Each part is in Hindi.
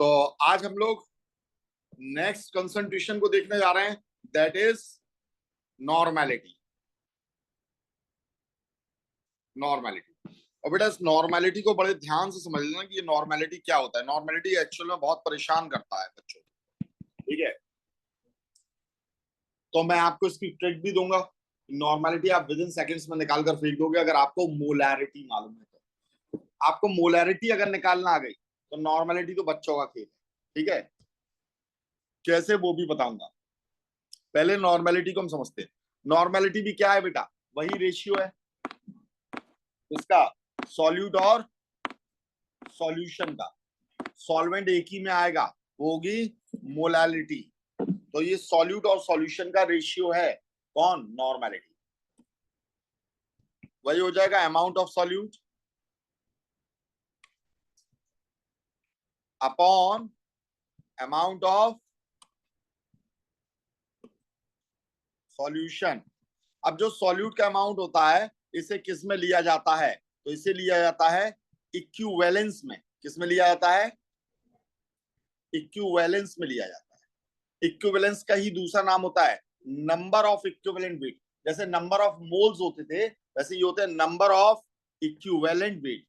तो आज हम लोग नेक्स्ट कंसंट्रेशन को देखने जा रहे हैं, दैट इज नॉर्मेलिटी। नॉर्मेलिटी और बेटा इस नॉर्मेलिटी को बड़े ध्यान से समझ लेना कि ये नॉर्मेलिटी क्या होता है। नॉर्मेलिटी एक्चुअल में बहुत परेशान करता है बच्चों को, ठीक है। तो मैं आपको इसकी ट्रिक भी दूंगा। नॉर्मेलिटी आप विद इन सेकेंड्स में निकाल कर फेंक दोगे अगर आपको मोलैरिटी मालूम है तो। आपको मोलैरिटी अगर निकालना आ गई तो नॉर्मेलिटी तो बच्चों का खेल है, ठीक है। कैसे वो भी बताऊंगा। पहले नॉर्मेलिटी को हम समझते हैं। नॉर्मेलिटी भी क्या है बेटा? वही रेशियो है इसका सॉल्यूट और सॉल्यूशन का। सॉल्वेंट एक ही में आएगा, वो होगी मोलालिटी। तो ये सॉल्यूट और सॉल्यूशन का रेशियो है कौन? नॉर्मेलिटी। वही हो जाएगा amount of solute upon amount of solution. अब जो सॉल्यूट का अमाउंट होता है इसे किस में लिया जाता है? तो इसे लिया जाता है इक्विवेलेंस में। किस में लिया जाता है? इक्विवेलेंस में लिया जाता है। इक्विवेलेंस का ही दूसरा नाम होता है नंबर ऑफ इक्विवेलेंट वेट। जैसे नंबर ऑफ मोल्स होते थे वैसे ये होते हैं नंबर ऑफ इक्विवेलेंट वेट।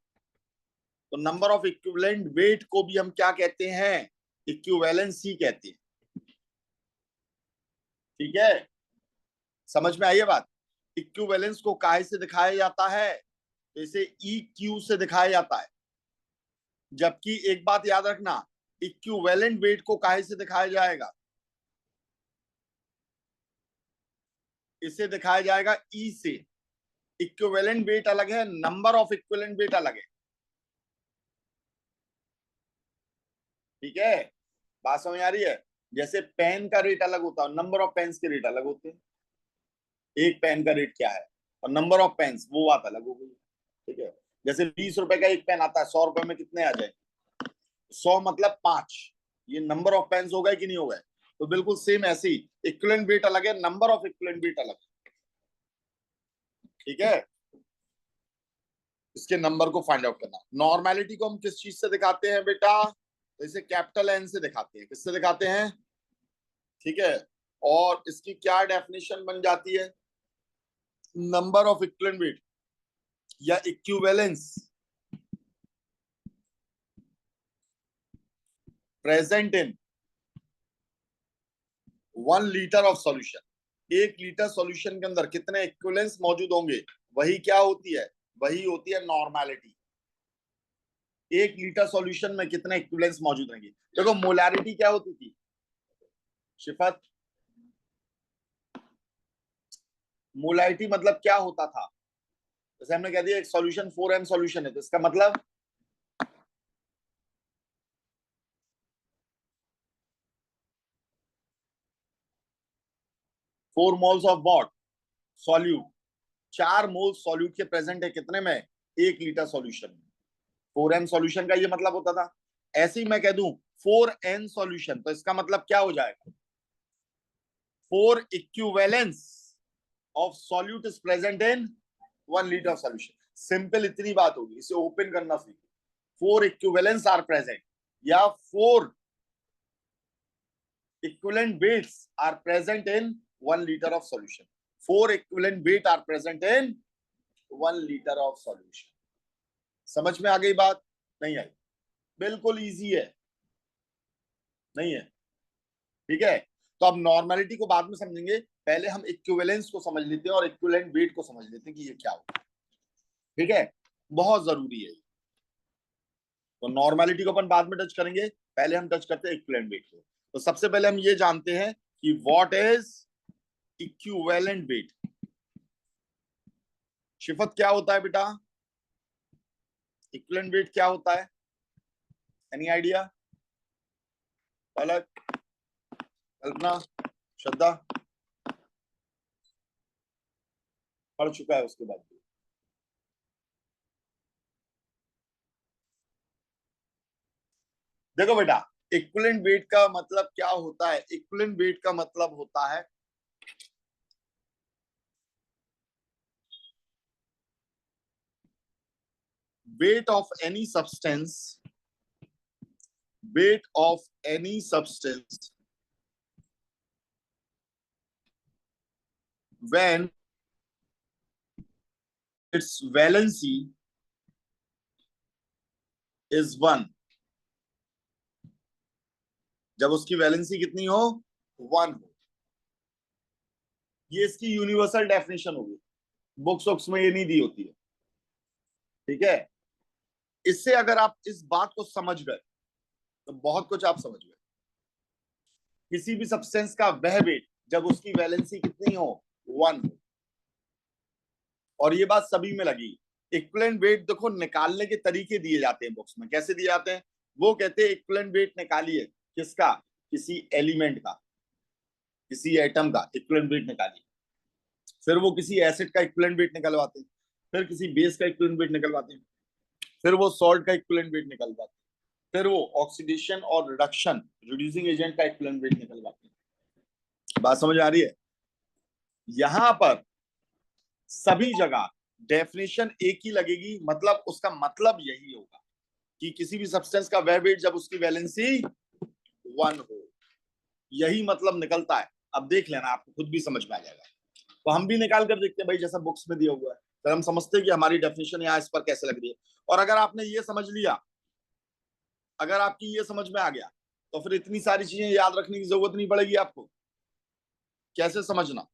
तो नंबर ऑफ इक्विवेलेंट वेट को भी हम क्या कहते हैं? इक्विवेलेंस ही कहते हैं, ठीक है। समझ में आई है बात? इक्विवेलेंस को काहे से दिखाया जाता है? तो इसे ई क्यू से दिखाया जाता है। जबकि एक बात याद रखना, इक्विवेलेंट वेट को काहे से दिखाया जाएगा? इसे दिखाया जाएगा ई से। इक्विवेलेंट वेट अलग है, नंबर ऑफ इक्विवेलेंट वेट अलग है, ठीक है। बात समझ आ रही है? जैसे पेन का रेट अलग होता है, नंबर ऑफ पेन्स के रेट अलग होते हैं। एक पेन का रेट क्या है और नंबर ऑफ पेन्स, वो बात अलग हो गई, ठीक है। जैसे 20 रुपए का एक पेन आता है, 100 रुपए में कितने आ जाए? 100 मतलब 5। ये नंबर ऑफ पेन्स हो गए कि नहीं हो गए? तो बिल्कुल सेम ऐसे ही इक्विवेलेंट वेट अलग है, नंबर ऑफ इक्विवेलेंट वेट अलग है, ठीक है। इसके नंबर को फाइंड आउट करना। नॉर्मेलिटी को हम किस चीज से दिखाते हैं बेटा? तो इसे कैपिटल एन से दिखाते हैं। किससे दिखाते हैं? ठीक है। और इसकी क्या डेफिनेशन बन जाती है? नंबर ऑफ इक्विवेलेंट वेट या equivalence present in 1 litre of solution. 1 litre solution के अंदर कितने इक्विवेलेंस मौजूद होंगे, वही क्या होती है? वही होती है नॉर्मेलिटी। 1 लीटर सॉल्यूशन में कितने इक्विवेलेंस मौजूद रहेंगे? देखो मोलैरिटी क्या होती थी शिफत? मोलैरिटी मतलब क्या होता था? जैसे हमने कह दिया एक सॉल्यूशन 4m सॉल्यूशन है, तो इसका मतलब 4 moles of what? Solute. 4 moles solute के प्रेजेंट है कितने में? 1 लीटर सॉल्यूशन में। 4m सॉल्यूशन का ये मतलब होता था। ऐसे ही मैं कह दूं 4n सॉल्यूशन, तो इसका मतलब क्या हो जाएगा? 4 equivalence of solute is present in 1 litre solution. Simple इतनी बात होगी, इसे ओपन करना सीखो। 4 इक्विवेलेंस आर प्रेजेंट या 4 equivalent weights are present in 1 liter of solution. 4 equivalent weight are present in 1 liter of solution. समझ में आ गई बात? नहीं आई? बिल्कुल इजी है, नहीं है, ठीक है। तो अब नॉर्मेलिटी को बाद में समझेंगे, पहले हम इक्विवेलेंस को समझ लेते हैं और इक्विवेलेंट वेट को समझ लेते हैं कि ये क्या होता है, ठीक है। बहुत जरूरी है। तो नॉर्मेलिटी को अपन बाद में टच करेंगे, पहले हम टच करते हैं इक्विवेलेंट वेट को। तो सबसे पहले हम ये जानते हैं कि व्हाट इज इक्विवेलेंट वेट। शिफत क्या होता है बेटा? इक्विवेलेंट वेट क्या होता है? Any idea? पलक, कल्पना, श्रद्धा? पढ़ चुका है उसके बाद। देखो बेटा, इक्विवेलेंट वेट का मतलब क्या होता है? इक्विवेलेंट वेट का मतलब होता है weight of any substance weight of any substance when its valency is 1, जब उसकी वैलेंसी कितनी हो 1 हो। ये इसकी यूनिवर्सल डेफिनेशन होगी, बुक्स में ये नहीं दी होती है, ठीक है। इससे अगर आप इस बात को समझ गए तो बहुत कुछ आप समझ गए। किसी भी सब्सटेंस का वह वेट जब उसकी वैलेंसी कितनी हो 1 हो, और ये बात सभी में लगी। इक्विवेलेंट वेट देखो निकालने के तरीके दिए जाते हैं बुक्स में, कैसे दिए जाते हैं, वो कहते हैं इक्विवेलेंट वेट निकालिए किसका, किसी एलिमेंट का, किसी एटम का इक्विवेलेंट वेट निकालिए। फिर वो किसी एसिड का इक्विवेलेंट वेट निकलवाते हैं, फिर किसी बेस का इक्विवेलेंट वेट निकलवाते हैं, फिर वो सॉल्ट का इक्विवेलेंट वेट निकलवाते हैं, फिर वो ऑक्सीडेशन और रिडक्शन रिड्यूसिंग एजेंट का इक्विवेलेंट वेट निकलवाते हैं। बात समझ आ रही है? यहां पर सभी जगह डेफिनेशन एक ही लगेगी, मतलब उसका मतलब यही होगा कि किसी भी सब्सटेंस का वह वेट जब उसकी वैलेंसी 1 हो, यही मतलब निकलता है। अब देख लेना, आपको खुद भी समझ में आ जाएगा। तो हम भी निकाल कर देखते हैं भाई, जैसा बुक्स में दिया हुआ है, फिर हम समझते हैं कि हमारी डेफिनेशन यहाँ इस पर कैसे लग रही है। और अगर आपने ये समझ लिया, अगर आपकी ये समझ में आ गया, तो फिर इतनी सारी चीजें याद रखने की जरूरत नहीं पड़ेगी आपको। कैसे समझना,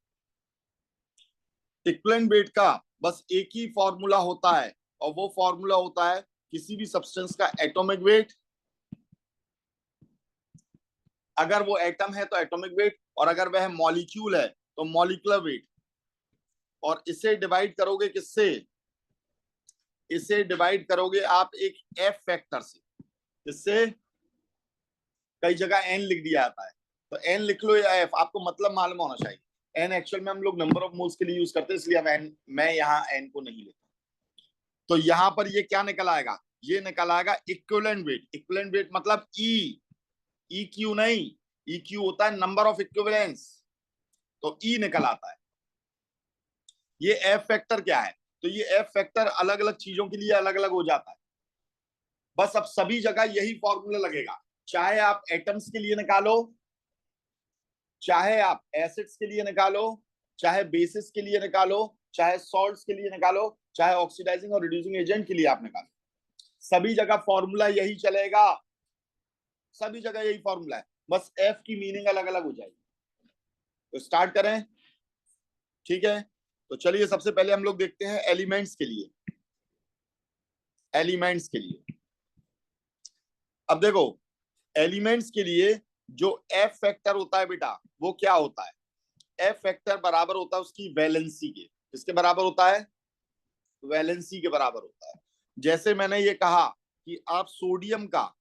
इक्विवेलेंट वेट का बस एक ही फॉर्मूला होता है, और वो फॉर्मूला होता है किसी भी सब्सटेंस का एटॉमिक वेट, अगर वो एटम है तो एटॉमिक वेट, और अगर वह मॉलिक्यूल है तो मॉलिक्यूलर वेट। और इसे डिवाइड करोगे किससे, इसे डिवाइड करोगे आप एक एफ फैक्टर से, जिससे कई जगह एन लिख दिया जाता है, तो एन लिख लो या एफ, आपको मतलब मालूम होना चाहिए। एन एक्चुअल में हम लोग नंबर ऑफ मोल्स के लिए यूज करते हैं, इसलिए हम एन, मैं यहाँ एन को नहीं लेता। तो यहाँ पर ये क्या निकल आएगा, ये निकल आएगा इक्विवेलेंट वेट। इक्विवेलेंट वेट मतलब ई, ई क्यू नहीं, ई क्यू होता है नंबर ऑफ इक्विवेलेंस, तो ई निकल आता है। ये एफ फैक्टर क्या है, तो ये एफ फैक्टर अलग अलग चीजों के लिए अलग अलग हो जाता है। बस अब सभी जगह यही फॉर्मूला लगेगा, चाहे आप एटम्स के लिए निकालो, चाहे आप एसिड्स के लिए निकालो, चाहे बेसिस के लिए निकालो, चाहे सॉल्ट्स के लिए निकालो, चाहे ऑक्सीडाइजिंग और रिड्यूसिंग एजेंट के लिए आप निकालो, सभी जगह फॉर्मूला यही चलेगा, सभी जगह यही फॉर्मूला है, बस एफ की मीनिंग अलग अलग हो जाएगी। तो स्टार्ट करें, ठीक है। तो चलिए सबसे पहले हम लोग देखते हैं एलिमेंट्स के लिए। एलिमेंट्स के लिए अब देखो, एलिमेंट्स के लिए जो एफ फैक्टर होता है बेटा, वो क्या होता है, एफ फैक्टर बराबर होता है उसकी वैलेंसी के। किसके बराबर होता है, वैलेंसी के बराबर होता है। जैसे मैंने ये कहा कि आप सोडियम का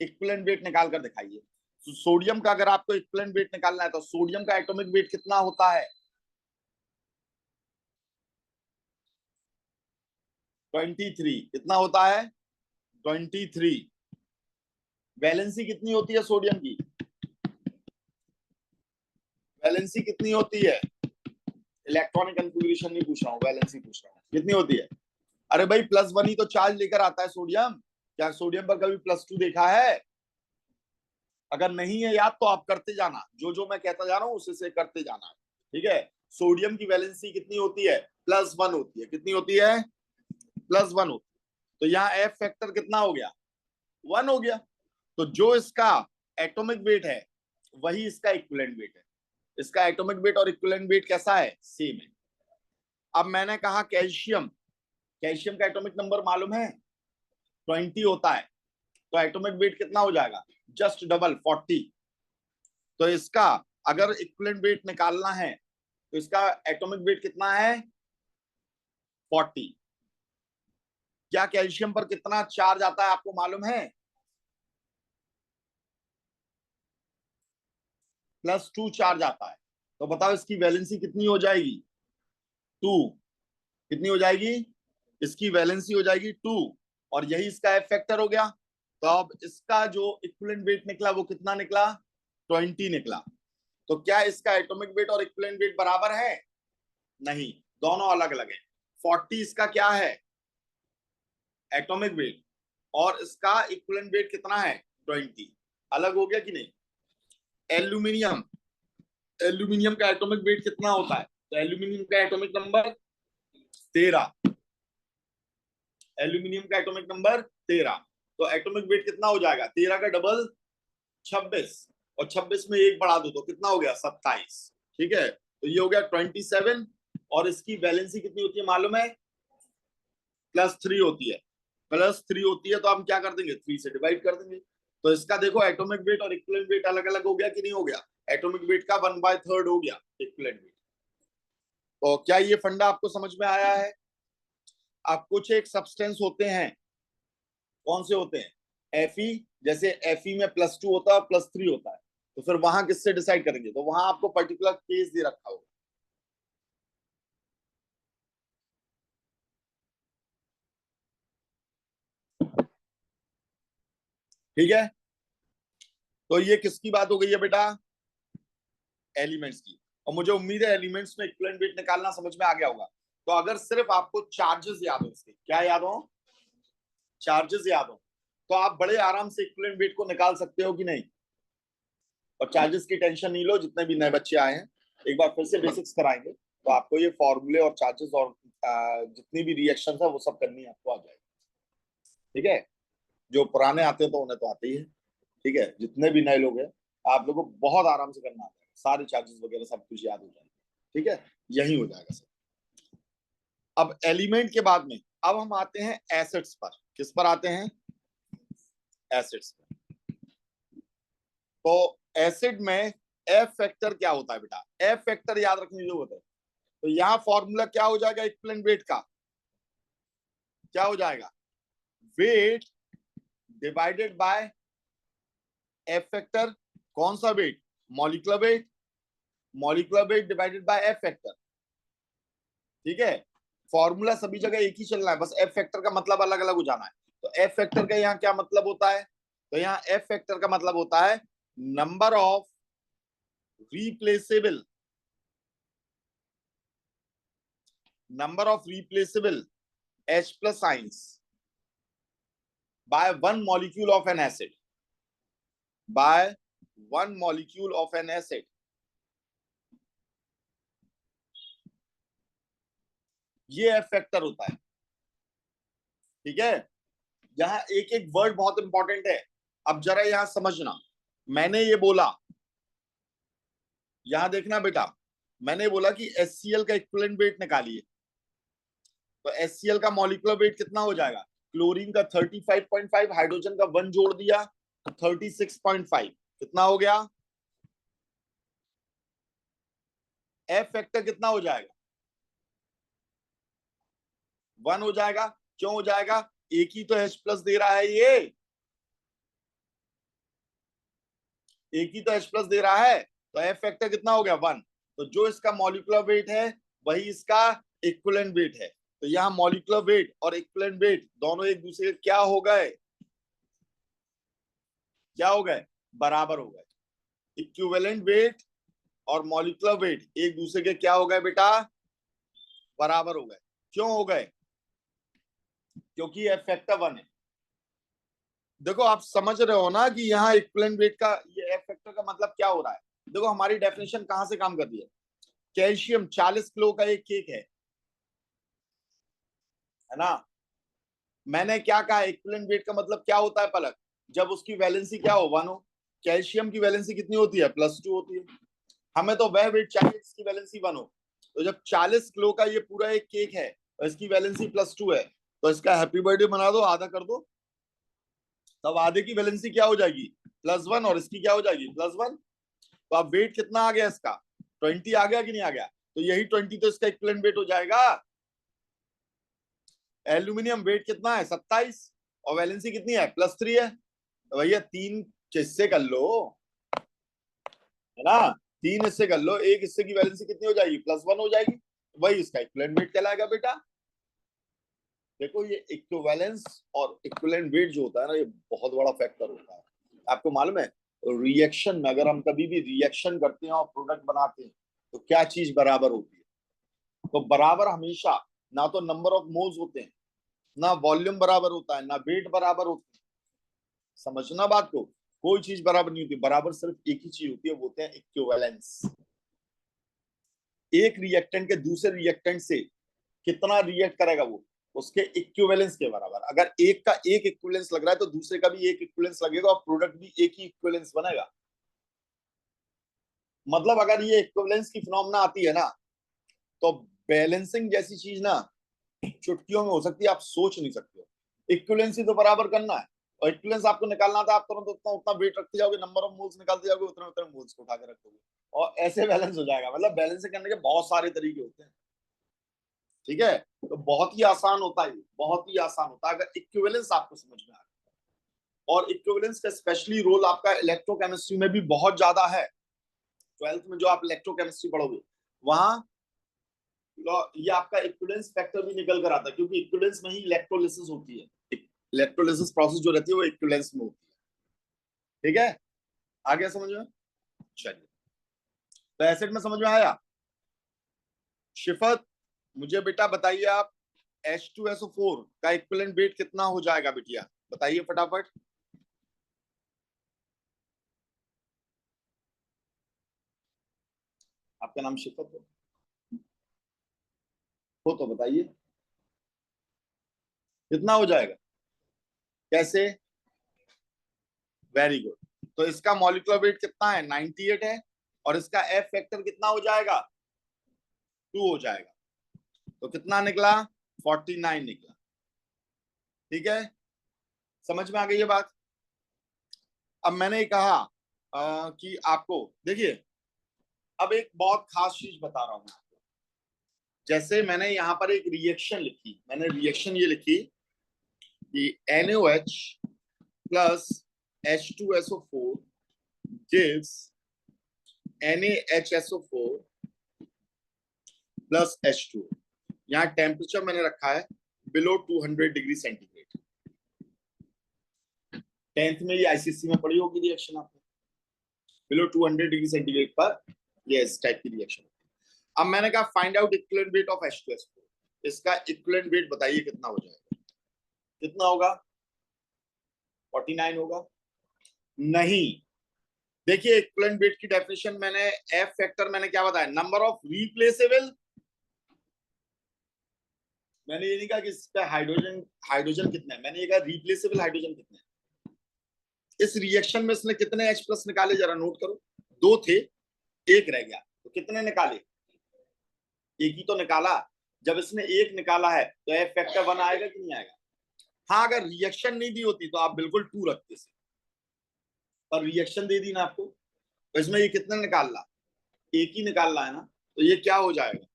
इक्विवेलेंट वेट निकाल कर दिखाइए। तो सोडियम का अगर आपको इक्विवेलेंट वेट निकालना है, तो सोडियम का एटॉमिक वेट कितना होता है, 23। कितना होता है, 23। वैलेंसी कितनी होती है सोडियम की, वैलेंसी कितनी होती है, इलेक्ट्रॉनिक कॉन्फ़िगरेशन नहीं पूछ रहा हूँ, वैलेंसी पूछ रहा हूँ, कितनी होती है। अरे भाई +1 ही तो चार्ज लेकर आता है सोडियम, क्या सोडियम पर कभी +2 देखा है? अगर नहीं है याद तो आप करते जाना, जो जो मैं कहता जा रहा हूँ उसे से करते जाना, ठीक है। सोडियम की वैलेंसी कितनी होती है, +1 होती है। कितनी होती है, +1 होती है। तो यहाँ एफ फैक्टर कितना हो गया, 1 हो गया। तो जो इसका एटॉमिक वेट है वही इसका इक्विवेलेंट वेट है। इसका एटॉमिक वेट और इक्विवेलेंट वेट कैसा है, सेम है। अब मैंने कहा कैल्शियम, कैल्शियम का एटॉमिक नंबर मालूम है, 20 होता है, तो एटॉमिक वेट कितना हो जाएगा, जस्ट डबल 40। तो इसका अगर इक्विवेलेंट वेट निकालना है तो इसका एटॉमिक वेट कितना है, 40। क्या कैल्शियम पर कितना चार्ज आता है आपको मालूम है, +2 चार्ज आता है। तो बताओ इसकी वैलेंसी कितनी हो जाएगी, 2। कितनी हो जाएगी, इसकी वैलेंसी हो जाएगी 2, और यही इसका एफ फैक्टर हो गया। तो अब इसका जो इक्विवेलेंट वेट निकला वो कितना निकला, 20 निकला। तो क्या इसका एटॉमिक वेट और इक्विवेलेंट वेट बराबर है, नहीं, दोनों अलग अलग है। 40 इसका क्या है, एटॉमिक वेट, और इसका इक्विवेलेंट वेट कितना है 20। अलग हो गया कि नहीं। एल्यूमिनियम, एल्यूमिनियम का एटॉमिक वेट कितना होता है, तो एल्यूमिनियम का एटॉमिक नंबर 13, एल्यूमिनियम का एटॉमिक नंबर 13। तो एटॉमिक वेट कितना हो जाएगा, 13 का डबल 26, और 26 में एक बढ़ा दो तो कितना हो गया 27। ठीक है, तो ये हो गया 27, और इसकी वैलेंसी कितनी होती है मालूम है, +3 होती है। +3 होती है तो हम क्या कर देंगे, 3 से डिवाइड कर देंगे। तो इसका देखो एटॉमिक वेट और इक्विवेलेंट वेट अलग अलग हो गया कि नहीं हो गया। एटॉमिक वेट का 1/3 हो गया इक्विवेलेंट वेट। तो क्या ये फंडा आपको समझ में आया है। अब कुछ एक सब्सटेंस होते हैं, कौन से होते हैं, Fe, जैसे Fe में +2 होता है और +3 होता है, तो फिर वहां किससे डिसाइड करेंगे, तो वहां आपको पर्टिकुलर केस दे रखा होगा। ठीक है, तो ये किसकी बात हो गई है बेटा, एलिमेंट्स की। और मुझे उम्मीद है एलिमेंट्स में इक्विवेलेंट वेट निकालना समझ में आ गया होगा। तो अगर सिर्फ आपको चार्जेस याद हो, इसके क्या याद हो, चार्जेस याद हो, तो आप बड़े आराम से इक्विवेलेंट वेट को निकाल सकते हो कि नहीं। और चार्जेस की टेंशन नहीं लो, जितने भी नए बच्चे आए हैं एक बार फिर से बेसिक्स कराएंगे, तो आपको ये फॉर्मूले और चार्जेस और जितनी भी रिएक्शन है वो सब करनी आपको आ जाएगी। ठीक है, जो पुराने आते हैं तो उन्हें तो आते ही है। ठीक है, जितने भी नए लोग हैं आप लोगों को बहुत आराम से करना आता है, सारे चार्जेस वगैरह सब कुछ याद हो जाएगा। ठीक है, यही हो जाएगा सर। अब एलिमेंट के बाद में अब हम आते हैं एसिड्स पर। किस पर आते हैं, एसिड्स पर। तो एसिड में एफ फैक्टर क्या होता है बेटा, एफ फैक्टर याद रखने की जरूरत है। तो यहाँ फॉर्मूला क्या हो जाएगा इक्विवेलेंट वेट का, क्या हो जाएगा, weight divided by f factor. कौन सा weight, molecular weight, molecular weight divided by f factor. ठीक है, फॉर्मूला सभी जगह एक ही चलना है, बस एफ फैक्टर का मतलब अलग अलग हो जाना है। तो एफ फैक्टर का यहाँ क्या मतलब होता है, तो यहाँ एफ फैक्टर का मतलब होता है number of replaceable, number of replaceable H+ ions by one molecule of an acid, by one molecule of an acid। ये एफ फैक्टर होता है। ठीक है, यहाँ एक एक वर्ड बहुत इंपॉर्टेंट है। अब जरा यहां समझना, मैंने ये बोला, यहां देखना बेटा, मैंने बोला कि HCl का इक्विवेलेंट वेट निकालिए। तो HCl का मॉलिक्यूलर वेट कितना हो जाएगा, क्लोरीन का 35.5, हाइड्रोजन का 1 जोड़ दिया तो 36.5, कितना हो गया, एफ फैक्टर कितना हो जाएगा, 1 हो जाएगा। क्यों हो जाएगा, एक ही तो H+ दे रहा है, ये एक ही तो H+ दे रहा है, तो एफ फैक्टर कितना हो गया 1। तो जो इसका मॉलिक्यूलर वेट है वही इसका इक्विवेलेंट वेट है। तो यहाँ मॉलिक्यूलर वेट और इक्विवेलेंट वेट दोनों एक दूसरे के क्या हो गए, क्या हो गए, बराबर हो गए। इक्विवेलेंट वेट और मॉलिक्यूलर वेट एक दूसरे के क्या हो गए बेटा, बराबर हो गए। क्यों हो गए, क्योंकि एफ फैक्टर 1 है। देखो आप समझ रहे हो ना कि यहाँ इक्विवेलेंट वेट का ये एफ फैक्टर का मतलब क्या हो रहा है। देखो हमारी डेफिनेशन कहां से काम कर रही है, कैल्शियम 40 किलो का एक केक है ना। मैंने क्या कहा, इक्विवेलेंट वेट का मतलब क्या होता है पलक, जब उसकी वैलेंसी क्या हो 1 हो। कैल्शियम की वैलेंसी कितनी होती है, +2 होती है। हमें तो वह वेट चाहिए जिसकी वैलेंसी 1 हो। तो जब 40 किलो का ये पूरा एक केक है और इसकी वैलेंसी +2 है, तो इसका हैप्पी बर्थडे बना दो, आधा कर दो, तब आधे की वैलेंसी क्या हो जाएगी, +1, और इसकी क्या हो जाएगी +1। तो अब वेट कितना आ गया इसका, 20 आ गया कि नहीं आ गया। तो यही 20 तो इसका इक्विवेलेंट वेट हो जाएगा। एल्यूमिनियम वेट कितना है 27, और वैलेंसी कितनी है +3 है। तो भैया 3 हिस्से कर लो, है ना, 3 हिस्से कर लो, एक हिस्से की वैलेंसी कितनी हो जाएगी +1 हो जाएगी, वही इसका इक्विवेलेंट वेट कहलाएगा बेटा। देखो ये इक्विवेलेंस और इक्विवेलेंट वेट जो होता है ना, ये बहुत बड़ा फैक्टर होता है। आपको मालूम है, रिएक्शन में अगर हम कभी भी रिएक्शन करते हैं और प्रोडक्ट बनाते हैं तो क्या चीज बराबर होती है, तो बराबर हमेशा ना तो नंबर ऑफ मोल्स होते हैं, ना वॉल्यूम बराबर होता है, ना वेट बराबर होता है। समझना बात को, कोई चीज बराबर नहीं होती, बराबर सिर्फ एक ही चीज होती है, वो होते हैं इक्विवेलेंस। एक रिएक्टेंट के दूसरे रिएक्टेंट से कितना रिएक्ट करेगा, वो उसके इक्विवेलेंस के बराबर। अगर एक का एक इक्विवेलेंस लग रहा है तो दूसरे का भी एक इक्विवेलेंस लगेगा और प्रोडक्ट भी एक ही इक्विवेलेंस बनेगा। मतलब अगर ये इक्विवेलेंस की फिनोमेना आती है ना, तो बैलेंसिंग जैसी चीज ना चुटकियों में हो सकती है, आप सोच नहीं सकते हो। इक्विवेलेंस ही तो बराबर करना है, और इक्विवेलेंस आपको निकालना था, आप तुरंत उतना उतना वेट रखते जाओगे, नंबर ऑफ मोल्स निकालते जाओगे, उतने उतने मोल्स को उठा के रखोगे और ऐसे बैलेंस हो जाएगा। मतलब बैलेंसिंग करने के बहुत सारे तरीके होते हैं, ठीक है। तो बहुत ही आसान होता है, बहुत ही आसान होता है अगर इक्विवेलेंस आपको समझ में आ रहा है। और इक्विवेलेंस का स्पेशली रोल आपका इलेक्ट्रोकेमिस्ट्री में भी बहुत ज्यादा है। 12th में जो आप इलेक्ट्रोकेमिस्ट्री पढ़ोगे वहां ये आपका इक्विवेलेंस फैक्टर भी निकल कर आता है, क्योंकि इक्विवेलेंस में ही इलेक्ट्रोलिसिस होती है। इलेक्ट्रोलिसिस प्रोसेस जो रहती है वो इक्विवेलेंस में होती है, ठीक है। आगे समझ में, चलिए। तो एसिड में समझ में आया। शिफत, मुझे बेटा बताइए आप, H2SO4 का इक्विवेलेंट वेट कितना हो जाएगा बिटिया, बताइए फटाफट। आपका नाम शिफत हो तो बताइए कितना हो जाएगा, कैसे। Very good. तो इसका मॉलिक्यूलर वेट कितना है, 98 है, और इसका एफ फैक्टर कितना हो जाएगा, 2 हो जाएगा। तो कितना निकला, 49 निकला, ठीक है। समझ में आ गई ये बात। अब मैंने कहा कि आपको देखिए, अब एक बहुत खास चीज बता रहा हूं मैं आपको। जैसे मैंने यहाँ पर एक रिएक्शन लिखी, मैंने रिएक्शन ये लिखी कि NaOH plus H2SO4 gives NaHSO4 plus H2। यहाँ टेम्परेचर मैंने रखा है बिलो 200 डिग्री सेंटीग्रेड। 10th में ये आईसीसी में पढ़ी होगी रिएक्शन आपने, बिलो 200 डिग्री सेंटीग्रेड पर ये इस टाइप की रिएक्शन। अब मैंने कहा find out equivalent weight of H2SO4, इसका इक्विवेलेंट वेट बताइए कितना हो जाएगा, कितना होगा, 49 होगा। नहीं, देखिए इक्विवेलेंट वेट की डेफिनेशन मैंने, एफ फैक्टर मैंने क्या बताया, नंबर ऑफ रिप्लेसेबल। मैंने ये नहीं कहा कि इसका हाइड्रोजन हाइड्रोजन कितना है, मैंने ये कहा रिप्लेसेबल हाइड्रोजन कितना है। इस रिएक्शन में इसने कितने H प्लस निकाले, जरा नोट करो। 2 थे, एक रह गया, तो कितने निकाले, एक ही तो निकाला। जब इसने एक निकाला है तो एफ फैक्टर 1 आएगा कि नहीं आएगा। हाँ, अगर रिएक्शन नहीं दी होती तो आप बिल्कुल 2 रखते थे, पर रिएक्शन दे दी ना आपको, तो इसमें ये कितने निकाल ला, एक ही निकाल रहा है ना, तो ये क्या हो जाएगा,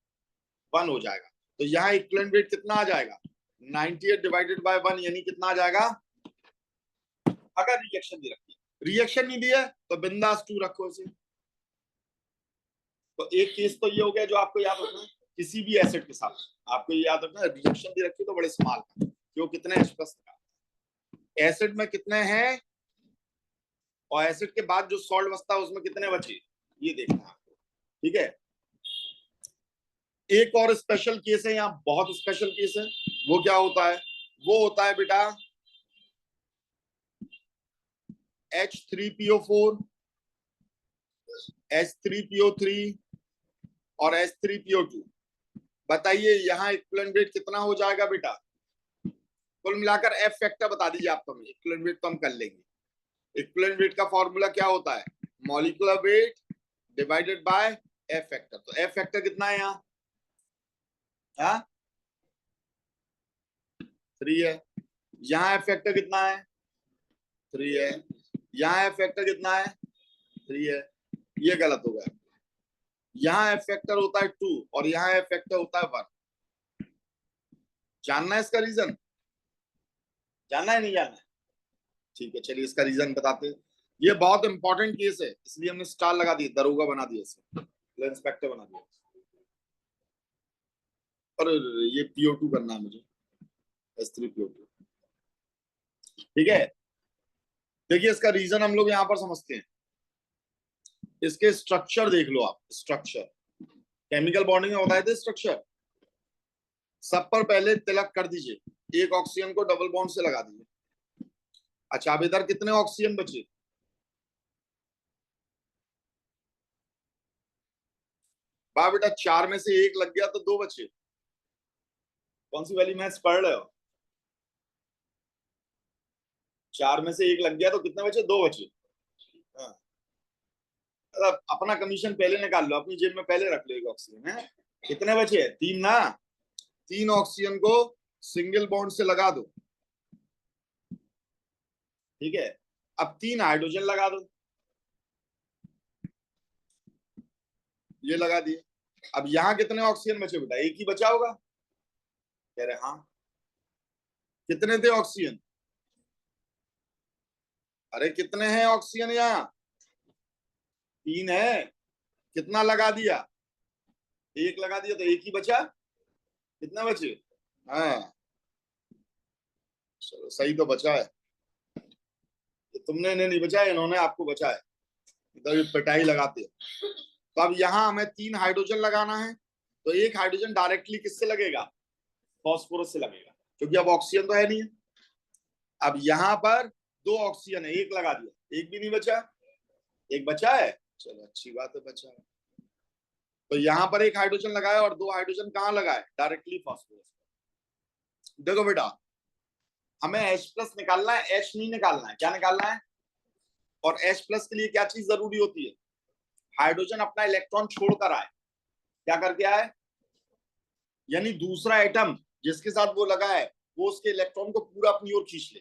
1 हो जाएगा। तो यहाँ इक्विवेलेंट वेट कितना आ जाएगा, 98 डिवाइडेड बाय 1, यानी कितना आ जाएगा, अगर रिएक्शन दी रखी है। रिएक्शन नहीं दिया तो बिंदास 2 रखो इसे। तो एक केस तो ये हो गया जो आपको याद रखना है, किसी भी एसिड के साथ आपको ये याद रखना है, रिएक्शन दी रखी तो बड़े स्मॉल का, क्यों कितने H प्लस एसिड में कितने हैं, और एसिड के बाद जो सॉल्ट बचता है उसमें कितने बचे, ये देखना है आपको, ठीक है। एक और स्पेशल केस है यहाँ, बहुत स्पेशल केस है। वो क्या होता है, वो होता है बेटा H3PO4, H3PO3 और H3PO2। बताइए यहाँ इक्विवेलेंट वेट कितना हो जाएगा बेटा, कुल मिलाकर एफ फैक्टर बता दीजिए आप, तो इक्विवेलेंट वेट तो हम कर लेंगे। इक्विवेलेंट वेट का फॉर्मूला क्या होता है, molecular weight divided by f factor. तो एफ फैक्टर कितना है यहाँ, 3 है। यहाँ एफ फैक्टर कितना है, 3 है। यहाँ एफ फैक्टर कितना है, 3 है। ये गलत हो गया, यहाँ एफ फैक्टर होता है 2 और यहाँ एफ फैक्टर होता है 1। जानना है इसका रीजन, जानना है नहीं जानना है, ठीक है चलिए इसका रीजन बताते हैं। ये बहुत इंपॉर्टेंट केस है, इसलिए हमने स्टार लगा दिया, दरोगा बना दिया इसे, इंस्पेक्टर बना दिया। और ये PO2 करना है मुझे, H3PO2, ठीक है। देखिए इसका रीजन हम लोग यहाँ पर समझते हैं, इसके स्ट्रक्चर देख लो आप, स्ट्रक्चर केमिकल बॉन्डिंग में बताए थे स्ट्रक्चर। सब पर पहले तिलक कर दीजिए, एक ऑक्सीजन को डबल बॉन्ड से लगा दिए। अच्छा, अब इधर कितने ऑक्सीजन बचे? बा बेटा, 4 में से 1 लग गया तो 2 बचे। कौन सी वाली मैथ्स पढ़ रहे हो? 4 में से 1 लग गया तो कितने बचे? 2 बचे। हाँ, मतलब अपना कमीशन पहले निकाल लो, अपनी जेब में पहले रख लो एक ऑक्सीजन है। कितने बचे? 3 ना। 3 ऑक्सीजन को सिंगल बॉन्ड से लगा दो, ठीक है। अब 3 हाइड्रोजन लगा दो, ये लगा दिए। अब यहाँ कितने ऑक्सीजन बचे बेटा? एक ही बचा होगा, कह रहे हाँ। कितने थे ऑक्सीजन? अरे कितने हैं ऑक्सीजन यहाँ? 3 है। कितना लगा दिया? 1 लगा दिया तो 1 ही बचा। कितना बचे? हाँ, चलो सही तो बचा है। तुमने इन्हें नहीं बचाया, इन्होंने आपको बचाया। इधर पिटाई लगाते हैं। तो अब यहाँ हमें 3 हाइड्रोजन लगाना है, तो एक हाइड्रोजन डायरेक्टली किससे लगेगा? फॉस्फोरस से लगेगा, क्योंकि अब ऑक्सीजन तो है नहीं है। अब यहाँ पर 2 ऑक्सीजन है, 1 लगा दिया, 1 भी नहीं बचा। 1 बचा है, चलो अच्छी बात है, बचा है। तो यहाँ पर 1 हाइड्रोजन लगाया और 2 हाइड्रोजन कहाँ लगाए? Directly phosphorus. देखो बेटा, हमें H+ निकालना है, H नहीं निकालना है। क्या निकालना है? और H+ के लिए क्या चीज जरूरी होती है? हाइड्रोजन अपना इलेक्ट्रॉन छोड़कर आए। क्या करके आए? यानी दूसरा एटम जिसके साथ वो लगा है, वो उसके इलेक्ट्रॉन को पूरा अपनी ओर खींच ले।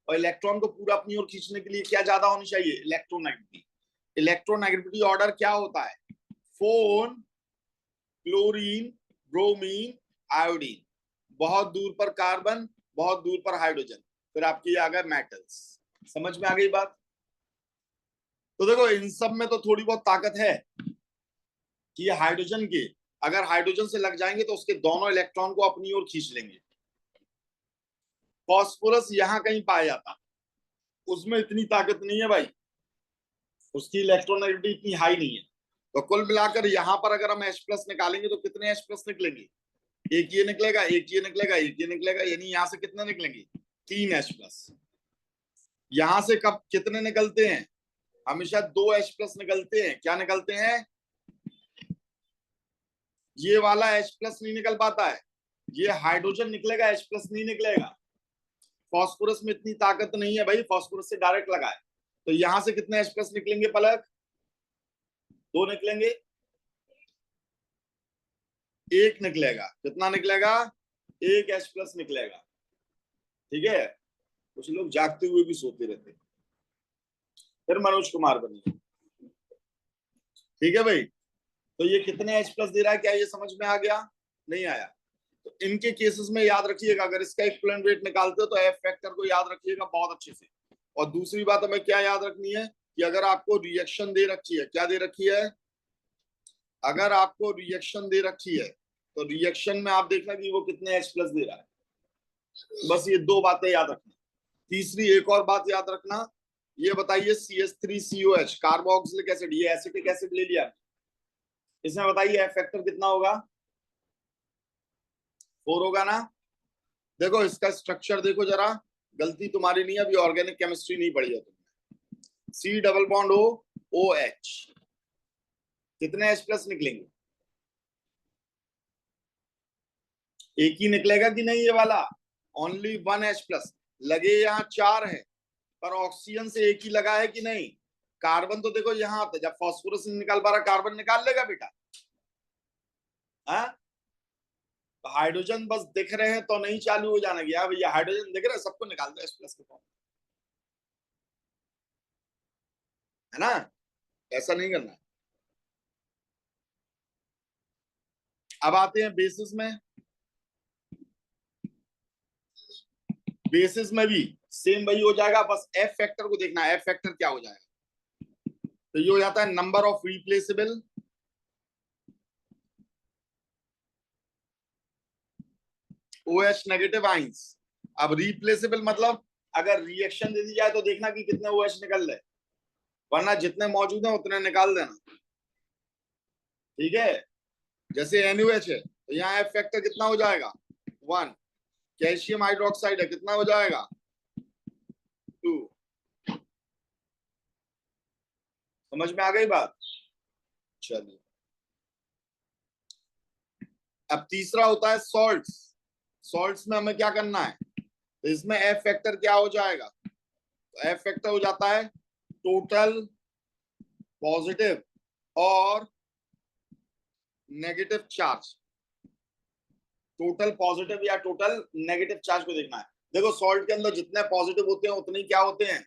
और इलेक्ट्रॉन को पूरा अपनी ओर खींचने के लिए क्या ज्यादा होनी चाहिए? इलेक्ट्रोनेगेटिविटी। इलेक्ट्रोनेगेटिविटी ऑर्डर क्या होता है? Phone, chlorine, bromine, iodine. बहुत दूर पर कार्बन, बहुत दूर पर हाइड्रोजन, फिर आपके आ गए मेटल्स। समझ में आ गई बात? तो देखो, इन सब में तो थोड़ी बहुत ताकत है कि ये हाइड्रोजन के अगर हाइड्रोजन से लग जाएंगे तो उसके दोनों इलेक्ट्रॉन को अपनी ओर खींच लेंगे। फॉस्फोरस यहां कहीं पाया जाता, उसमें इतनी ताकत नहीं है भाई, उसकी इलेक्ट्रोनेगेटिविटी इतनी हाई नहीं है। तो कुल मिलाकर यहाँ पर अगर हम H+ निकालेंगे तो कितने H+ निकलेंगे? एक ये निकलेगा, एक ये निकलेगा, एक ये निकलेगा, यानी यहाँ से कितने निकलेंगे? 3 H+। यहां से कब कितने निकलते हैं? हमेशा 2 H+ निकलते हैं। क्या निकलते हैं? ये वाला H+ नहीं निकल पाता है, ये हाइड्रोजन निकलेगा, H+ नहीं निकलेगा। फॉस्फोरस में इतनी ताकत नहीं है भाई, फॉस्फोरस से डायरेक्ट लगा है। तो यहां से कितने H+ निकलेंगे पलक? 2 निकलेंगे। 1 निकलेगा। कितना निकलेगा? 1 H+ निकलेगा। ठीक है, कुछ लोग जागते हुए भी सोते रहते। फिर मनोज कुमार बनिए। ठीक है भाई, तो ये कितने H+ दे रहा है, क्या ये समझ में आ गया? नहीं आया? तो इनके केसेस में याद रखिएगा, अगर इसका इक्विवेलेंट वेट निकालते हो तो F फैक्टर को याद रखिएगा बहुत अच्छे से। और दूसरी बात हमें क्या याद रखनी है कि अगर आपको रिएक्शन दे रखी है, क्या दे रखी है? अगर आपको रिएक्शन दे रखी है तो रिएक्शन में आप देखना कि वो कितने H+ दे रहा है। बस ये 2 बातें याद रखना। तीसरी एक और बात याद रखना, ये बताइए CH3COH कार्बोक्सिलिक एसिड, ये एसिटिक एसिड ले लिया, इसमें बताइए F फैक्टर कितना होगा? 4 होगा ना? देखो इसका स्ट्रक्चर देखो जरा, गलती तुम्हारी नहीं है, अभी ऑर्गेनिक केमिस्ट्री नहीं पढ़ी है तुमने। C++O OH, कितने H+ निकलेंगे? एक ही निकलेगा कि नहीं? ये वाला ओनली 1 H+। लगे यहाँ 4 है, पर ऑक्सीजन से एक ही लगा है कि नहीं? कार्बन तो देखो यहाँ आता है, जब फॉस्फोरस निकाल पा रहा, कार्बन निकाल लेगा बेटा। हाँ, तो हाइड्रोजन बस दिख रहे हैं तो नहीं चालू हो जाना गया भैया, हाइड्रोजन दिख रहा है सबको निकाल दो H+ के फॉर्म, है ना? ऐसा नहीं करना। अब आते हैं बेसिस में। बेसिस में भी सेम वही हो जाएगा, बस F फैक्टर को देखना है। F फैक्टर क्या हो जाएगा? तो ये हो जाता है number of replaceable OH negative ions. अब रिप्लेसेबल मतलब अगर रिएक्शन दे दी जाए तो देखना कि कितने OH निकल रहे, वरना जितने मौजूद हैं उतने निकाल देना। ठीक है, जैसे NaOH है तो यहाँ F फैक्टर कितना हो जाएगा? 1। कैल्शियम हाइड्रोक्साइड है, कितना हो जाएगा 2। समझ में आ गई बात? चलिए, अब तीसरा होता है सॉल्ट्स। सॉल्ट्स में हमें क्या करना है, तो इसमें एफ फैक्टर क्या हो जाएगा, तो एफ फैक्टर हो जाता है टोटल पॉजिटिव और नेगेटिव चार्ज। टोटल पॉजिटिव या टोटल नेगेटिव चार्ज को देखना है। देखो सॉल्ट के अंदर जितने पॉजिटिव होते हैं उतने क्या होते हैं,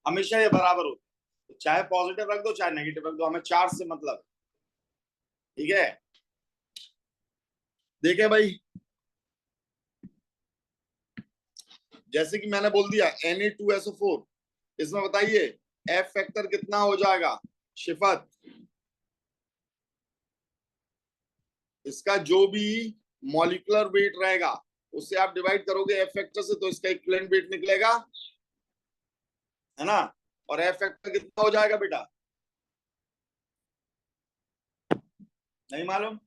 हमेशा ये बराबर होते हैं। तो चाहे पॉजिटिव रख दो चाहे नेगेटिव रख दो, हमें चार्ज से मतलब। ठीक है, देखे भाई, जैसे कि मैंने बोल दिया Na2SO4, इसमें बताइए एफ फैक्टर कितना हो जाएगा शिफत, इसका जो भी मॉलिक्यूलर वेट रहेगा उससे आप डिवाइड करोगे एफ फैक्टर से, तो इसका इक्विवेलेंट वेट निकलेगा, है ना। और एफ फैक्टर कितना हो जाएगा बेटा, नहीं मालूम?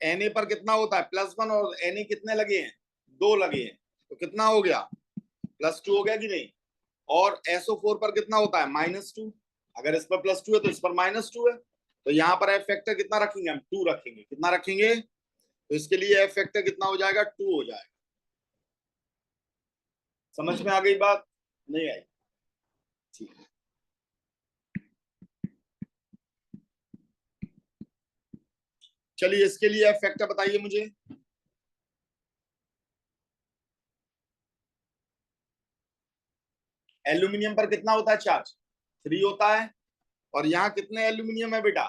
Na पर कितना होता है +1 और Na कितने लगे हैं, 2 लगे हैं, तो कितना हो गया +2 हो गया कि नहीं। और SO4 पर कितना होता है -2, अगर इस पर +2 है तो इस पर -2 है, तो यहाँ पर एफ फैक्टर कितना रखेंगे हम, 2 रखेंगे। कितना रखेंगे, तो इसके लिए एफ फैक्टर कितना हो जाएगा 2 हो जाएगा। समझ में आ गई बात, नहीं आई? ठीक है, चलिए इसके लिए एफ फैक्टर बताइए मुझे। एल्यूमिनियम पर कितना होता है चार्ज, 3 होता है, और यहाँ कितने एल्यूमिनियम है बेटा,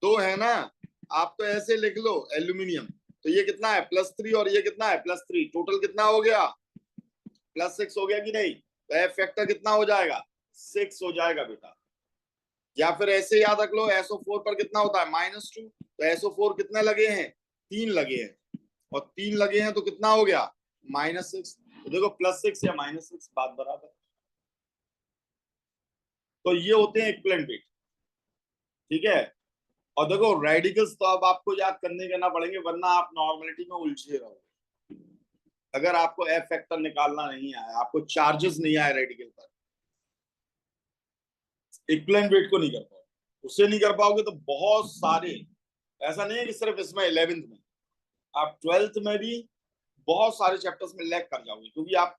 2 है ना। आप तो ऐसे लिख लो एल्यूमिनियम, तो ये कितना है +3 और ये कितना है +3, टोटल कितना हो गया +6 हो गया कि नहीं। तो एफ फैक्टर कितना हो जाएगा 6 हो जाएगा बेटा। या फिर ऐसे याद रख लो SO4 पर कितना होता है -2, तो SO4 कितने लगे हैं, 3 लगे हैं, और 3 लगे हैं तो कितना हो गया -6। तो देखो +6 या -6 बात बराबर। तो ये होते हैं इक्विवेलेंट वेट। ठीक है, और देखो रेडिकल्स तो अब आपको याद करना पड़ेंगे, वरना आप नॉर्मलिटी में उलझे रहोगे। अगर आपको एफ फैक्टर निकालना नहीं आया, आपको चार्जेस नहीं आए रेडिकल पर, इक्विवेलेंट वेट को नहीं कर पाओगे। उससे नहीं कर पाओगे तो बहुत सारे, ऐसा नहीं है कि सिर्फ इसमें 11th में, आप 12th में भी बहुत सारे चैप्टर्स में लैग कर जाओगे, क्योंकि आप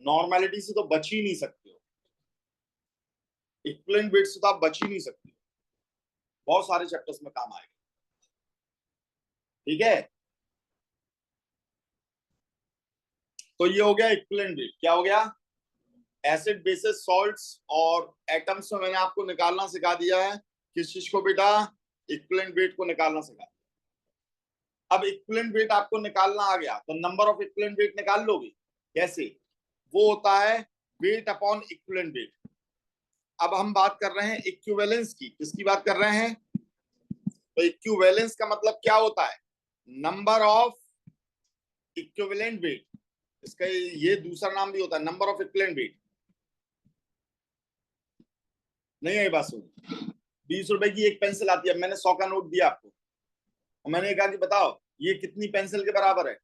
नॉर्मेलिटी से तो बच ही नहीं सकते हो, इक्विवेलेंट वेट से तो आप बच ही नहीं सकते हो, बहुत सारे चैप्टर्स में काम आएगा। ठीक है, तो ये हो गया इक्विवेलेंट वेट। क्या हो गया, एसिड बेसिस सॉल्ट्स और एटम्स में मैंने आपको निकालना सिखा दिया है। किस चीज को बेटा, इक्विवेलेंट वेट को निकालना सिखा दिया। अब इक्विवेलेंट वेट आपको निकालना आ गया, तो नंबर ऑफ इक्विवेलेंट वेट निकाल लोगे कैसे, वो होता है वेट अपॉन इक्विवेलेंट वेट। अब हम बात कर रहे हैं इक्विवेलेंस की, किसकी बात कर रहे हैं, तो इक्विवेलेंस का मतलब क्या होता है, नंबर ऑफ इक्विवेलेंट वेट, इसका ये दूसरा नाम भी होता है नंबर ऑफ इक्विवेलेंट वेट। नहीं है बात सुन, 20 रुपए की एक पेंसिल आती है, मैंने 100 का नोट दिया आपको, और मैंने कहा कि बताओ ये कितनी पेंसिल के बराबर है,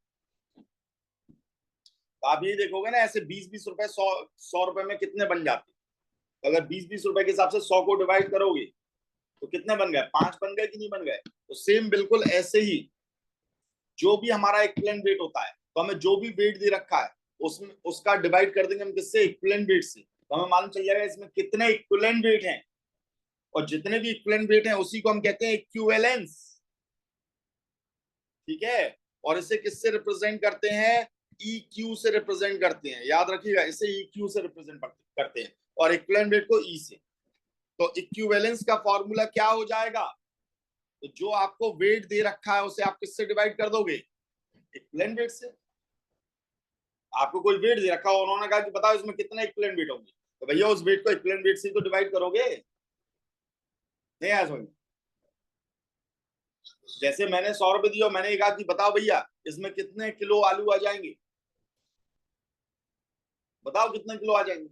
तो आप ये देखोगे ना ऐसे 20-20 रुपए 100 रुपए में कितने बन जाते हैं। अगर 20-20 रुपए के हिसाब से 100 को डिवाइड करोगे तो कितने बन गए, 5 बन गए कि नहीं बन गए। तो सेम बिल्कुल ऐसे ही जो भी हमारा इक्विवेलेंट वेट होता है, तो हमें जो भी वेट दे रखा है उसमें उसका डिवाइड कर देंगे हम किससे, इक्विवेलेंट वेट से, तो हमें मालूम चल जाएगा इसमें कितने इक्विवेलेंट वेट हैं, और जितने भी इक्विवेलेंट वेट हैं उसी को हम कहते हैं इक्विवेलेंस। ठीक है, और इसे किससे रिप्रेजेंट करते हैं, EQ से रिप्रेजेंट करते हैं, याद रखिएगा इसे EQ से रिप्रेजेंट करते हैं, और इक्विवेलेंट वेट को E से। तो इक्विवेलेंस का फॉर्मूला क्या हो जाएगा, तो जो आपको वेट दे रखा है उसे आप किससे डिवाइड कर दोगे, इक्विवेलेंट वेट से। आपको कोई वेट दे रखा हो, उन्होंने कहा कि बताओ इसमें कितने इक्विवेलेंट वेट होंगे, तो भैया उस वेट को इक्विवेलेंट वेट से तो डिवाइड करोगे। नहीं आया समझ, जैसे मैंने 100 रुपए दिया, मैंने कहा कि बताओ भैया इसमें कितने किलो आलू आ जाएंगे, बताओ कितने किलो आ जाएंगे,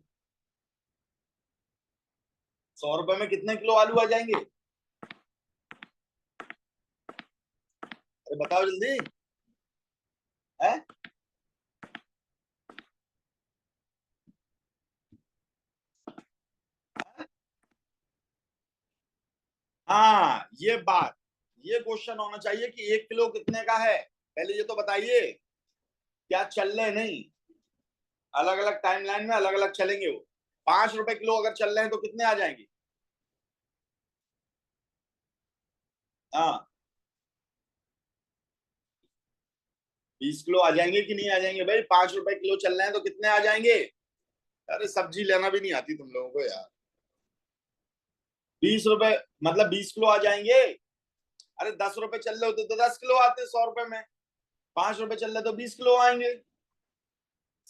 100 रुपए में कितने किलो आलू आ जाएंगे, अरे बताओ जल्दी है। हाँ, ये क्वेश्चन होना चाहिए कि 1 किलो कितने का है, पहले ये तो बताइए। क्या चल रहे नहीं, अलग अलग टाइमलाइन में अलग अलग चलेंगे वो। 5 रुपए किलो अगर चल रहे हैं तो कितने आ जाएंगे? हाँ, 20 किलो आ जाएंगे कि नहीं आ जाएंगे भाई? 5 रुपए किलो चल रहे हैं तो कितने आ जाएंगे? अरे सब्जी लेना भी नहीं आती तुम लोगों को यार। 20 रुपए मतलब 20 किलो आ जाएंगे। अरे 10 रुपए चल रहे होते तो 10 किलो आते 100 रुपए में। 5 रुपए चल रहे तो 20 किलो आएंगे।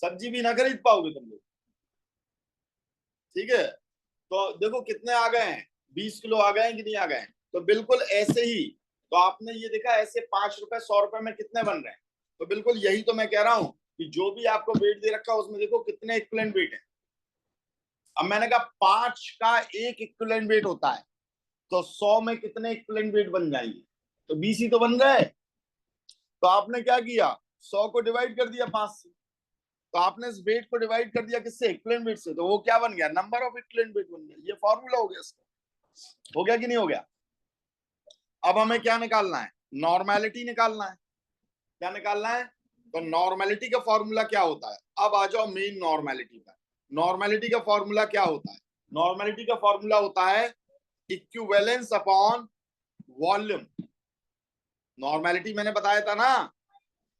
सब्जी भी ना खरीद पाओगे तुम लोग। ठीक है, तो देखो कितने आ गए हैं, 20 किलो आ गए हैं कि नहीं आ गए हैं? तो बिल्कुल ऐसे ही, तो आपने ये देखा ऐसे 5 रुपए 100 रुपए में कितने बन रहे हैं। तो बिल्कुल यही तो मैं कह रहा हूं कि जो भी आपको वेट दे रखा है उसमें देखो कितने इक्विवेलेंट वेट है। अब मैंने कहा 5 का एक इक्विवेलेंट वेट होता है, तो 100 में कितने इक्विवेलेंट वेट बन जाएंगे? तो 20 ही तो बन गए। तो आपने क्या किया, 100 को डिवाइड कर दिया 5 से। तो आपने इस वेट को डिवाइड कर दिया किससे? इक्विवेलेंट वेट से। तो वो क्या बन गया? नंबर ऑफ इक्विवेलेंट वेट बन गया। ये फॉर्मूला हो गया इसका। हो गया कि नहीं हो गया? अब हमें क्या निकालना है? नॉर्मेलिटी निकालना है। क्या निकालना है? तो नॉर्मेलिटी का फॉर्मूला क्या होता है? अब आ जाओ मेन नॉर्मेलिटी पर। नॉर्मेलिटी का फॉर्मूला क्या होता है? नॉर्मेलिटी का फॉर्मूला होता है इक्विवेलेंस अपॉन वॉल्यूम। नॉर्मेलिटी मैंने बताया था ना,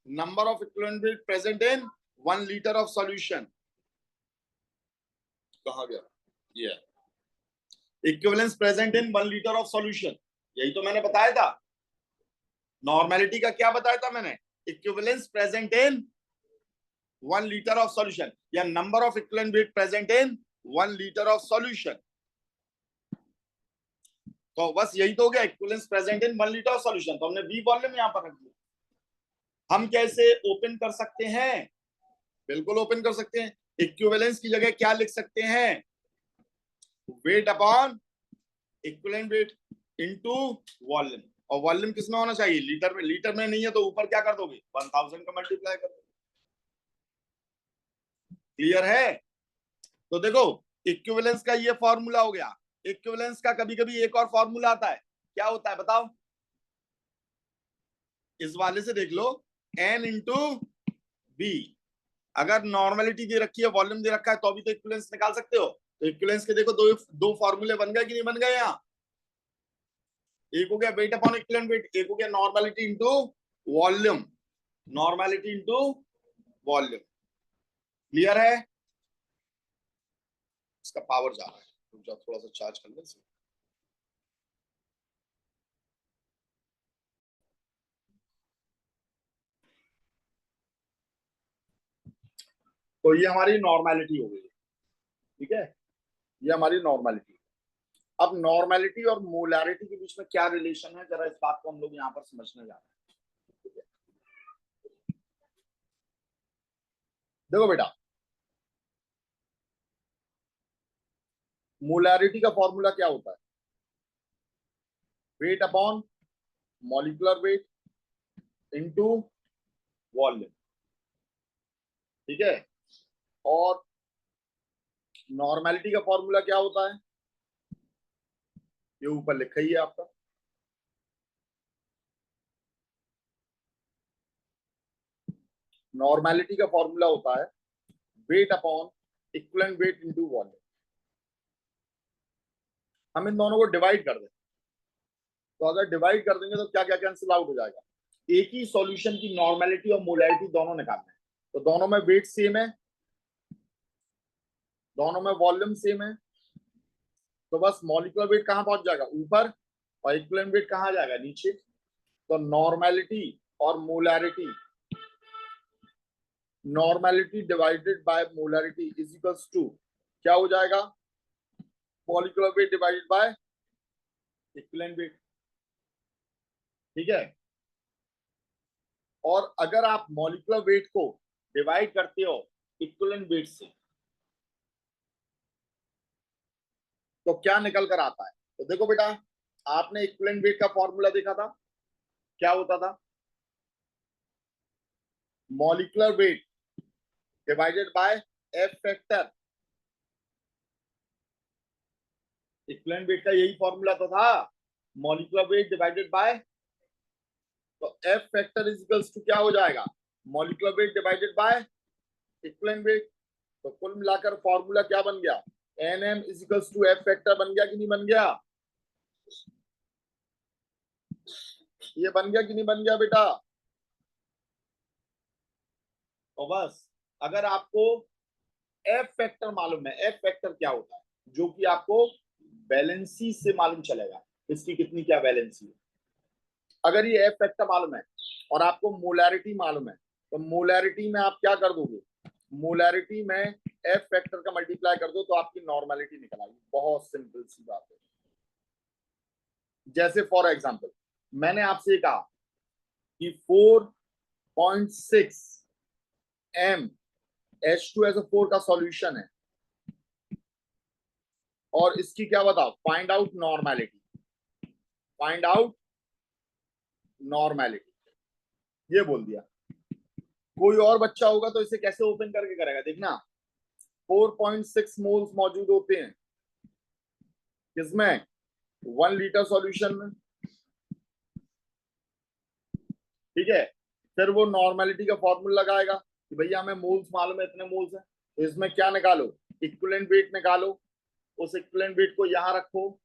number of equivalent weight present in 1 litre of solution. कहा गया? ये equivalence present in 1 litre of solution, यही तो मैंने बताया था। नॉर्मेलिटी का क्या बताया था मैंने? Equivalence present in 1 litre of solution, या number of equivalent weight present in 1 litre of solution. तो बस यही तो हो गया, equivalence present in 1 litre of solution. तो हमने बी वॉल्यूम यहां पर रख दिया। हम कैसे ओपन कर सकते हैं? बिल्कुल ओपन कर सकते हैं। इक्विवेलेंस की जगह क्या लिख सकते हैं? Weight upon equivalent weight into volume. और वॉल्यूम किसमें होना चाहिए? लीटर में। लीटर में नहीं है तो ऊपर क्या कर दोगे? 1000 का मल्टीप्लाई कर दोगे। क्लियर है? तो देखो, इक्विवेलेंस का ये फॉर्मूला हो गया। इक्विवेलेंस का कभी कभी एक और फॉर्मूला आता है, क्या होता है बताओ? इस वाले से देख लो, एन इंटू बी। अगर नॉर्मेलिटी दे रखी है, वॉल्यूम दे रखा है, तो अभी तो इक्विवेलेंस निकाल सकते हो। तो इक्विवेलेंस के देखो दो दो फॉर्मूले बन गए कि नहीं बन गए? यहाँ एक हो गया वेट अपॉन इक्विवेलेंट वेट, एक हो गया normality into volume. Normality into volume. Clear है? इसका पावर जा रहा है, रुक जाओ थोड़ा सा चार्ज कर ले। तो ये हमारी नॉर्मेलिटी हो गई। ठीक है, ये हमारी नॉर्मेलिटी। अब नॉर्मेलिटी और मोलैरिटी के बीच में क्या रिलेशन है, जरा इस बात को हम लोग यहाँ पर समझने जा रहे हैं। देखो बेटा, मोलैरिटी का फॉर्मूला क्या होता है? Weight upon molecular weight into volume. ठीक है, और नॉर्मेलिटी का फॉर्मूला क्या होता है? ये ऊपर लिखा ही है आपका। नॉर्मेलिटी का फॉर्मूला होता है weight upon equivalent weight into volume. हम इन दोनों को डिवाइड कर दें, तो अगर डिवाइड कर देंगे तो क्या क्या कैंसिल आउट हो जाएगा? एक ही सॉल्यूशन की नॉर्मेलिटी और मोलैरिटी दोनों निकालना है, तो दोनों में वेट सेम है, दोनों में वॉल्यूम सेम है। तो बस मॉलिक्यूलर वेट कहां पहुंच जाएगा? ऊपर। और इक्विवेलेंट वेट कहां जाएगा? नीचे। तो नॉर्मेलिटी और molarity, normality divided by molarity is equals to क्या हो जाएगा? Molecular weight divided by equivalent weight. ठीक है, और अगर आप मॉलिक्यूलर वेट को डिवाइड करते हो इक्विवेलेंट वेट से, तो क्या निकल कर आता है? तो देखो बेटा, आपने इक्विवेलेंट वेट का फॉर्मूला देखा था, क्या होता था? Molecular weight divided by f factor. Equivalent weight का यही फॉर्मूला तो था। मॉलिक्यूलर वेट डिवाइडेड बाय, तो f factor is equals to क्या हो जाएगा, molecular weight divided by equivalent weight. तो कुल मिलाकर फॉर्मूला क्या बन गया, n is equals to f factor बन गया कि नहीं बन गया, ये बन गया कि नहीं बन गया बेटा। तो बस अगर आपको एफ फैक्टर मालूम है, एफ फैक्टर क्या होता है, जो कि आपको वैलेंसी से मालूम चलेगा इसकी कितनी क्या वैलेंसी है। अगर ये एफ फैक्टर मालूम है और आपको मोलैरिटी मालूम है, तो मोलैरिटी में आप क्या कर दोगे, मोलैरिटी में एफ फैक्टर का मल्टीप्लाई कर दो तो आपकी नॉर्मेलिटी निकल आएगी। बहुत सिंपल सी बात है। जैसे फॉर एग्जांपल मैंने आपसे कहा कि 4.6 m H2SO4 का सॉल्यूशन है और इसकी क्या बताओ, find out normality, find out normality, ये बोल दिया। कोई और बच्चा होगा तो इसे कैसे ओपन करके करेगा, देखना 4.6 मोल्स मौजूद होते हैं किसमें, 1 लीटर सॉल्यूशन में, ठीक है। फिर वो नॉर्मेलिटी का फॉर्मूला लगाएगा कि भैया हमें मोल्स मालूम है, इतने मोल्स है, तो इसमें क्या निकालो, इक्विवेलेंट वेट निकालो, उस इक्विवेलेंट वेट को यहां रखो,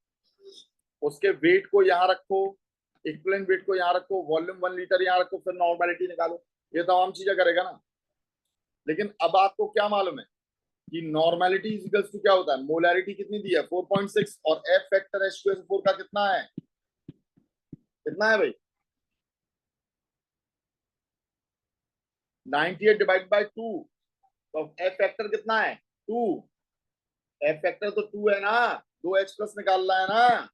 उसके वेट को यहां रखो, इक्विवेलेंट वेट को यहां रखो, वॉल्यूम 1 लीटर यहां रखो, फिर नॉर्मेलिटी निकालो। ये तमाम चीजें करेगा ना। लेकिन अब आपको क्या मालूम है कि नॉर्मेलिटी इज इक्वल्स टू क्या होता है, मोलैरिटी कितनी दी है 4.6 और एफ फैक्टर H2SO4 का कितना है, कितना है भाई 98 डिवाइड बाय 2, तो एफ फैक्टर कितना है 2, एफ फैक्टर तो 2 है ना, 2H प्लस निकालना है ना,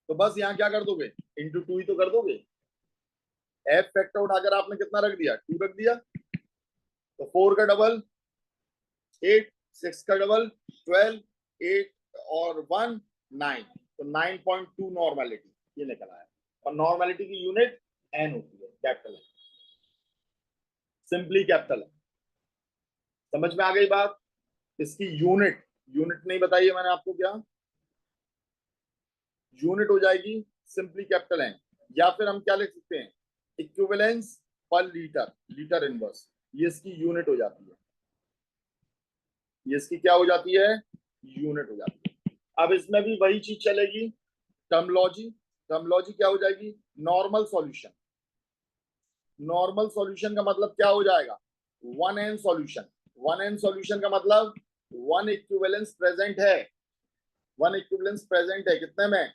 तो बस यहाँ क्या कर दोगे, इंटू 2 ही तो कर दोगे। एफ फैक्टर उठाकर आपने कितना रख दिया, 2 रख दिया, तो 4 का डबल 8, 6 का डबल 12, 8 और 1 9, तो 9.2 नॉर्मेलिटी ये निकला है। और नॉर्मेलिटी की यूनिट एन होती है, कैपिटल है, सिंपली कैपिटल है। समझ में आ गई बात। इसकी यूनिट, यूनिट नहीं बताई है मैंने आपको, क्या यूनिट हो जाएगी, सिंपली कैपिटल एन। या फिर हम क्या लिख सकते हैं, इक्विवेलेंस पर लीटर, लीटर इनवर्स, ये इसकी यूनिट हो जाती है, ये इसकी क्या हो जाती है, यूनिट हो जाती है। अब इसमें भी वही चीज चलेगी, टर्मोलॉजी, टर्मोलॉजी क्या हो जाएगी, नॉर्मल सॉल्यूशन। नॉर्मल सॉल्यूशन का मतलब क्या हो जाएगा, 1n सॉल्यूशन। 1n सॉल्यूशन का मतलब 1 इक्विवेलेंस प्रेजेंट है, 1 इक्विवेलेंस प्रेजेंट है कितने में,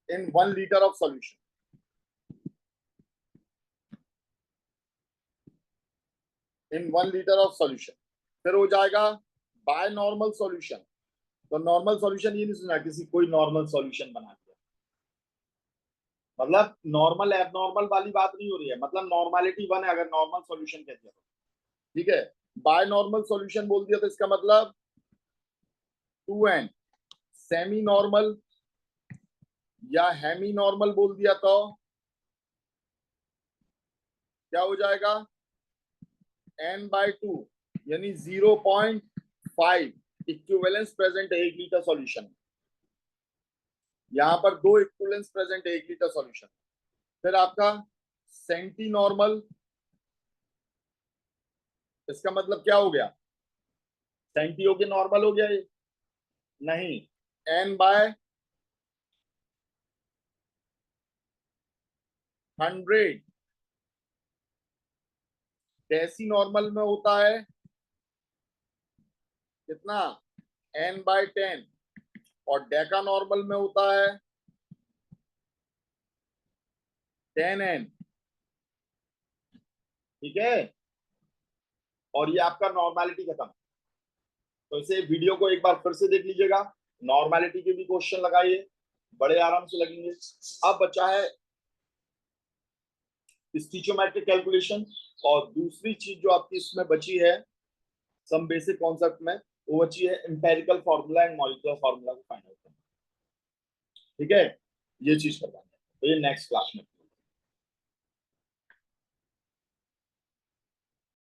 इन 1 litre of solution, in 1 litre of solution. फिर हो जाएगा बाय नॉर्मल सॉल्यूशन। तो नॉर्मल सॉल्यूशन ये नहीं सुना किसी कोई नॉर्मल सॉल्यूशन बना दिया, मतलब नॉर्मल एबनॉर्मल वाली बात नहीं हो रही है, मतलब नॉर्मलिटी 1 है अगर नॉर्मल सॉल्यूशन कह दिया तो, ठीक है। बाय नॉर्मल सॉल्यूशन बोल दिया तो इसका मतलब 2n, सेमी नॉर्मल या हेमी नॉर्मल बोल दिया तो क्या हो जाएगा, n/2 यानी 0.5 इक्विवेलेंस प्रेजेंट है 1 लीटर सॉल्यूशन। यहां पर 2 इक्विवेलेंस प्रेजेंट है 1 लीटर सॉल्यूशन। फिर आपका सेंटी नॉर्मल, इसका मतलब क्या हो गया, सेंटी हो गया नॉर्मल हो गया ये, नहीं, n/100, डेसी नॉर्मल में होता है कितना, n/10, और डेका नॉर्मल में होता है 10n, ठीक है। और ये आपका नॉर्मेलिटी खत्म। तो इसे वीडियो को एक बार फिर से देख लीजिएगा, नॉर्मेलिटी के भी क्वेश्चन लगाइए, बड़े आराम से लगेंगे। अब बचा है स्टिचोमेट्रिक कैलकुलेशन, और दूसरी चीज जो आपकी इसमें बची है सम बेसिक कॉन्सेप्ट में, वो बची है empirical formula and molecular formula को फाइंड आउट करना, ठीक है। ये चीज करवानी है, तो ये नेक्स्ट क्लास में।